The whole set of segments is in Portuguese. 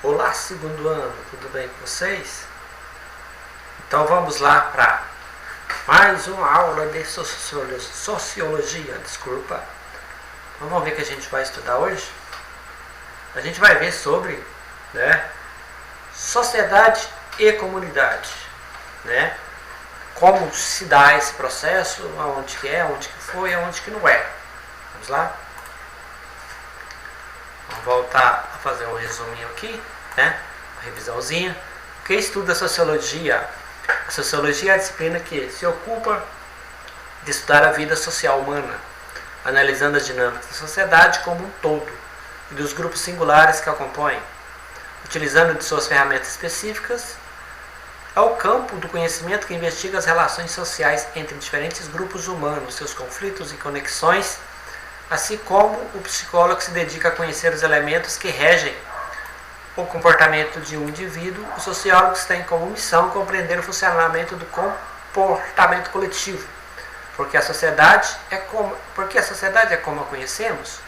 Olá, segundo ano, tudo bem com vocês? Então vamos lá para mais uma aula de sociologia, desculpa. Então vamos ver o que a gente vai estudar hoje? A gente vai ver sobre, sociedade e comunidade, como se dá esse processo, aonde que é, onde que foi, aonde que não é. Vamos lá? Vamos voltar a fazer um resuminho aqui, uma revisãozinha. Quem estuda sociologia? A sociologia é a disciplina que se ocupa de estudar a vida social humana, analisando as dinâmicas da sociedade como um todo e dos grupos singulares que a compõem, utilizando de suas ferramentas específicas. É o campo do conhecimento que investiga as relações sociais entre diferentes grupos humanos, seus conflitos e conexões, assim como o psicólogo se dedica a conhecer os elementos que regem o comportamento de um indivíduo. Os sociólogos têm como missão compreender o funcionamento do comportamento coletivo, porque a sociedade é como a conhecemos.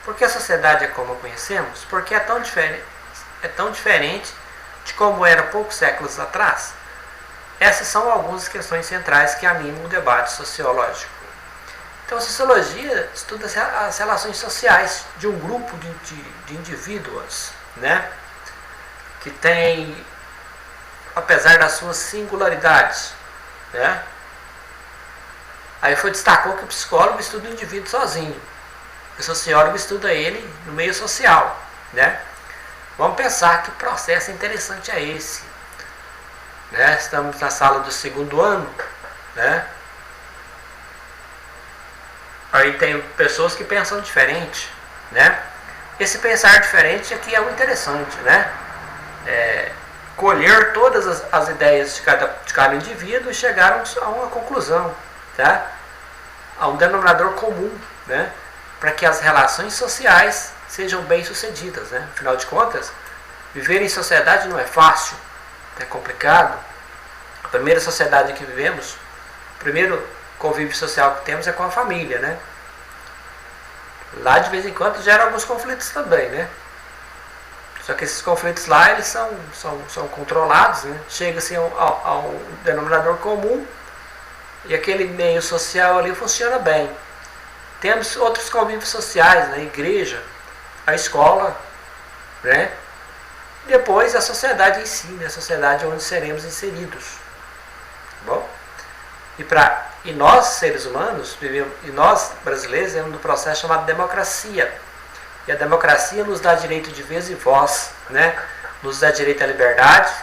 Porque a sociedade é como a conhecemos? Porque é tão diferente de como era poucos séculos atrás. Essas são algumas questões centrais que animam o debate sociológico. Então, a sociologia estuda as relações sociais de um grupo de indivíduos, que tem, apesar das suas singularidades, Aí destacou que o psicólogo estuda o indivíduo sozinho, o sociólogo estuda ele no meio social, Vamos pensar que processo interessante é esse, Estamos na sala do segundo ano, Aí tem pessoas que pensam diferente, Esse pensar diferente aqui é o interessante, colher todas as ideias de cada indivíduo e chegar a uma conclusão, a um denominador comum, para que as relações sociais sejam bem-sucedidas, Afinal de contas, viver em sociedade não é fácil, é complicado. A primeira sociedade que vivemos, o primeiro convívio social que temos é com a família, Lá de vez em quando gera alguns conflitos também, Só que esses conflitos lá, eles são controlados, Chega-se ao denominador comum e aquele meio social ali funciona bem. Temos outros convívios sociais, na igreja, a escola, Depois a sociedade em si, a sociedade onde seremos inseridos. Bom? E nós, seres humanos, e nós, brasileiros, vivemos num processo chamado democracia. E a democracia nos dá direito de vez e voz, Nos dá direito à liberdade.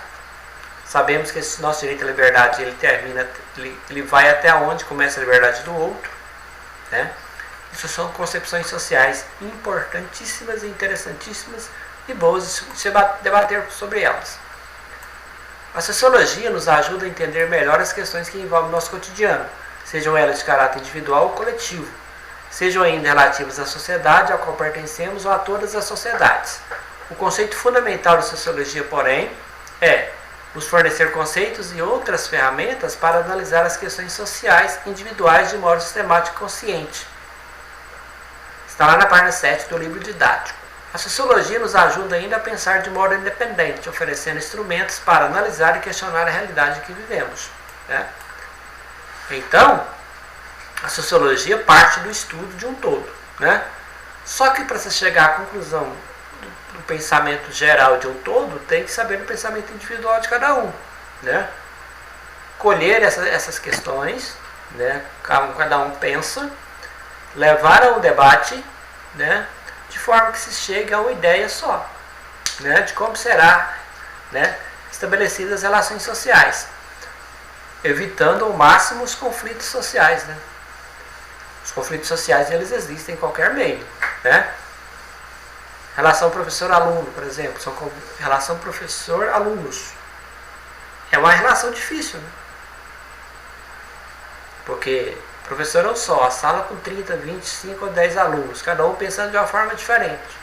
Sabemos que esse nosso direito à liberdade, ele vai até onde começa a liberdade do outro, Isso são concepções sociais importantíssimas e interessantíssimas e boas de se debater sobre elas. A sociologia nos ajuda a entender melhor as questões que envolvem o nosso cotidiano, sejam elas de caráter individual ou coletivo, sejam ainda relativas à sociedade a qual pertencemos ou a todas as sociedades. O conceito fundamental da sociologia, porém, é nos fornecer conceitos e outras ferramentas para analisar as questões sociais individuais de modo sistemático e consciente. Está lá na página 7 do livro didático. A sociologia nos ajuda ainda a pensar de modo independente, oferecendo instrumentos para analisar e questionar a realidade em que vivemos. Então, a sociologia parte do estudo de um todo. Só que para se chegar à conclusão do pensamento geral de um todo, tem que saber do pensamento individual de cada um. Colher essas questões, cada um pensa, levar ao debate, de forma que se chegue a uma ideia só, de como será, estabelecidas as relações sociais, evitando ao máximo os conflitos sociais, Os conflitos sociais, eles existem em qualquer meio, Relação professor-aluno, por exemplo, relação professor-alunos. É uma relação difícil, Porque o professor é um só, a sala com 30, 25 ou 10 alunos, cada um pensando de uma forma diferente,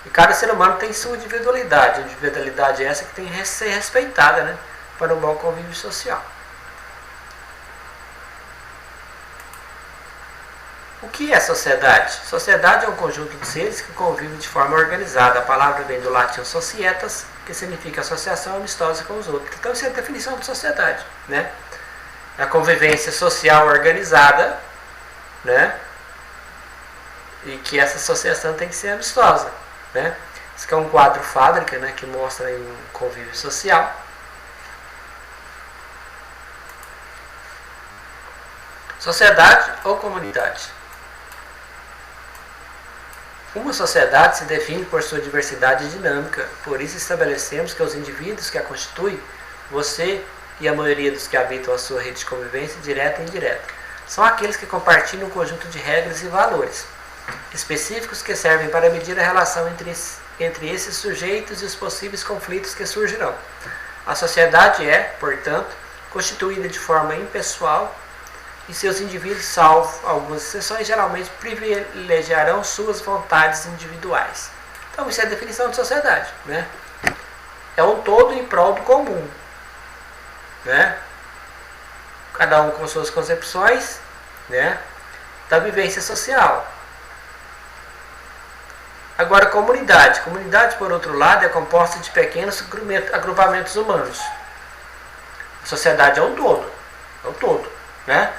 E cada ser humano tem sua individualidade. A individualidade é essa que tem que ser respeitada, para um bom convívio social. O que é sociedade? Sociedade é um conjunto de seres que convivem de forma organizada. A palavra vem do latim societas, que significa associação amistosa com os outros. Então, isso é a definição de sociedade, né? A convivência social organizada, né? E que essa associação tem que ser amistosa, né? Isso aqui é um quadro fábrica, né? Que mostra aí um convívio social. Sociedade ou comunidade? Uma sociedade se define por sua diversidade dinâmica, por isso estabelecemos que os indivíduos que a constituem, você e a maioria dos que habitam a sua rede de convivência, direta e indireta, são aqueles que compartilham um conjunto de regras e valores específicos que servem para medir a relação entre esses sujeitos e os possíveis conflitos que surgirão. A sociedade é, portanto, constituída de forma impessoal e seus indivíduos, salvo algumas exceções, geralmente privilegiarão suas vontades individuais. Então, isso é a definição de sociedade, né? É um todo em prol do comum, né? Cada um com suas concepções, né? Da vivência social. Agora, comunidade. Comunidade, por outro lado, é composta de pequenos agrupamentos humanos. A sociedade é um todo, né?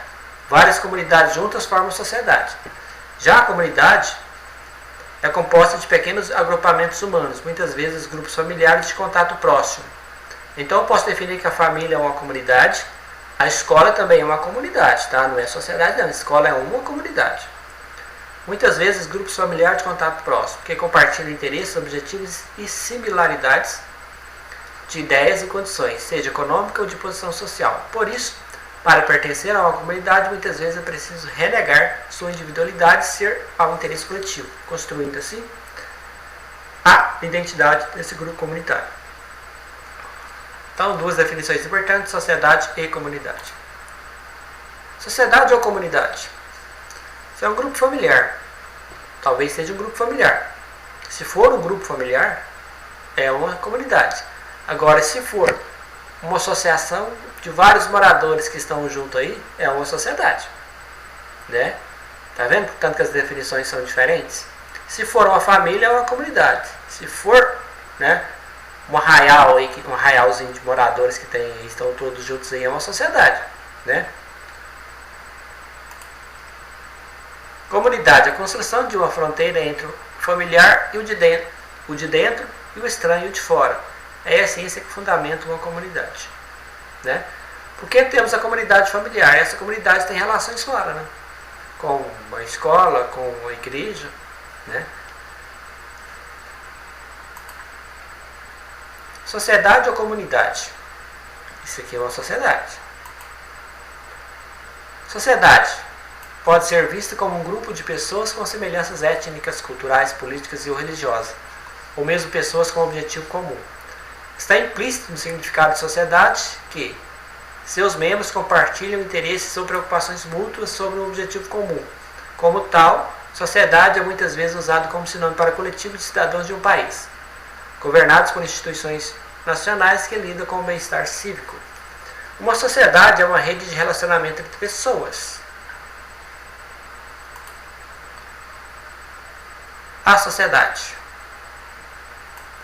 Várias comunidades juntas formam sociedade. Já a comunidade é composta de pequenos agrupamentos humanos, muitas vezes grupos familiares de contato próximo. Então eu posso definir que a família é uma comunidade, a escola também é uma comunidade, tá? Não é sociedade não, a escola é uma comunidade. Muitas vezes grupos familiares de contato próximo, que compartilham interesses, objetivos e similaridades de ideias e condições, seja econômica ou de posição social. Por isso, para pertencer a uma comunidade, muitas vezes é preciso renegar sua individualidade e ser ao interesse coletivo, construindo assim a identidade desse grupo comunitário. Então, duas definições importantes: sociedade e comunidade. Sociedade ou comunidade? Isso é um grupo familiar. Talvez seja um grupo familiar. Se for um grupo familiar, é uma comunidade. Agora, se for uma associação de vários moradores que estão junto aí, é uma sociedade, né? Tá vendo? Tanto que as definições são diferentes. Se for uma família, é uma comunidade. Se for, né, um arraial aí, um arraialzinho de moradores que tem, estão todos juntos aí, é uma sociedade, né? Comunidade, a construção de uma fronteira entre o familiar e o de dentro e o estranho e o de fora. É a essência que fundamenta uma comunidade, né? Porque temos a comunidade familiar. Essa comunidade tem relações fora, né? Com a escola, com a igreja, né? Sociedade ou comunidade? Isso aqui é uma sociedade. Sociedade pode ser vista como um grupo de pessoas com semelhanças étnicas, culturais, políticas e ou religiosas, ou mesmo pessoas com objetivo comum. Está implícito no significado de sociedade que seus membros compartilham interesses ou preocupações mútuas sobre um objetivo comum. Como tal, sociedade é muitas vezes usado como sinônimo para coletivo de cidadãos de um país, governados por instituições nacionais que lidam com o bem-estar cívico. Uma sociedade é uma rede de relacionamento entre pessoas. A sociedade,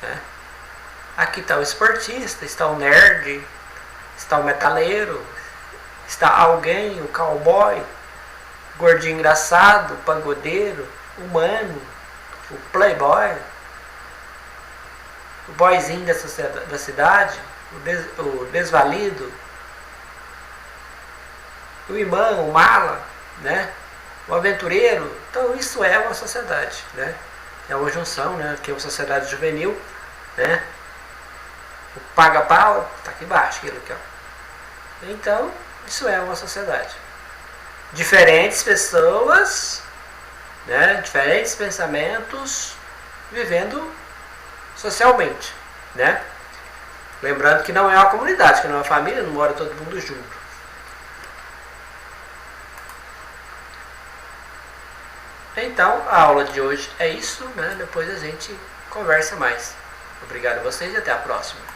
né? Aqui está o esportista, está o nerd, está o metaleiro, está alguém, o cowboy, o gordinho engraçado, o pagodeiro, o humano, o playboy, o boyzinho da cidade, o desvalido, o imã, o mala, né? O aventureiro. Então isso é uma sociedade, né? É uma junção, né? Que é uma sociedade juvenil, né? O paga-pau está aqui embaixo, aquilo aqui, ó. Então, isso é uma sociedade. Diferentes pessoas, né? Diferentes pensamentos, vivendo socialmente, né? Lembrando que não é uma comunidade, que não é uma família, não mora todo mundo junto. Então, a aula de hoje é isso, né? Depois a gente conversa mais. Obrigado a vocês e até a próxima.